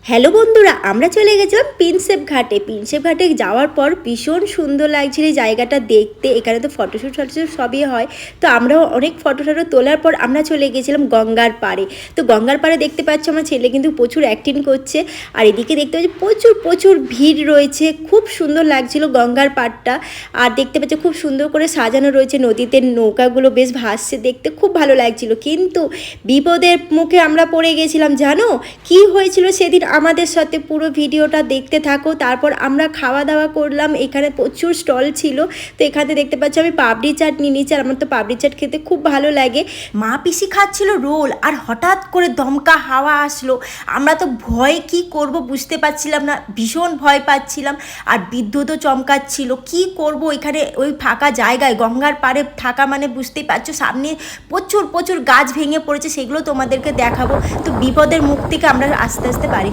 Hello বন্ধুরা, আমরা চলে গেছিলাম প্রিন্সেপ ঘাটে। প্রিন্সেপ ঘাটে যাওয়ার পর ভীষণ সুন্দর লাগছিল এই জায়গাটা দেখতে। এখানে তো ফটোশ্যুট সবই হয়। তো আমরাও অনেক ফটো তোলার পর আমরা চলে গেছিলাম গঙ্গার পাড়ে। তো গঙ্গার পাড়ে দেখতে পাচ্ছ আমার ছেলে কিন্তু প্রচুর অ্যাক্টিং করছে। আর এদিকে দেখতে পাচ্ছি প্রচুর প্রচুর ভিড় রয়েছে। খুব সুন্দর লাগছিল গঙ্গার পাড়টা। আর দেখতে পাচ্ছি খুব সুন্দর করে সাজানো রয়েছে, নদীতে নৌকাগুলো বেশ ভাসছে, দেখতে খুব ভালো লাগছিল। কিন্তু বিপদের মুখে আমরা পড়ে গেছিলাম। জানো কি হয়েছিল সেদিন? আমাদের সাথে পুরো ভিডিওটা দেখতে থাকো। তারপর আমরা খাওয়া দাওয়া করলাম, এখানে প্রচুর স্টল ছিল। তো এখানে দেখতে পাচ্ছি আমি পাপড়ি চাট নিয়ে নিচ্ছি। আর আমার তো পাপড়ি চাট খেতে খুব ভালো লাগে। মা পিসি খাচ্ছিল রোল, আর হঠাৎ করে দমকা হাওয়া আসলো। আমরা তো ভয় কি করব বুঝতে পারছিলাম না, ভীষণ ভয় পাচ্ছিলাম। আর বিদ্যুৎও চমকাচ্ছিল, কি করব এখানে ওই ফাঁকা জায়গায় গঙ্গার পাড়ে থাকা মানে বুঝতেই পারছো। সামনে প্রচুর প্রচুর গাছ ভেঙে পড়েছে, সেগুলো তোমাদেরকে দেখাবো। তো বিপদের মুখ থেকে আমরা আস্তে আস্তে বাড়ি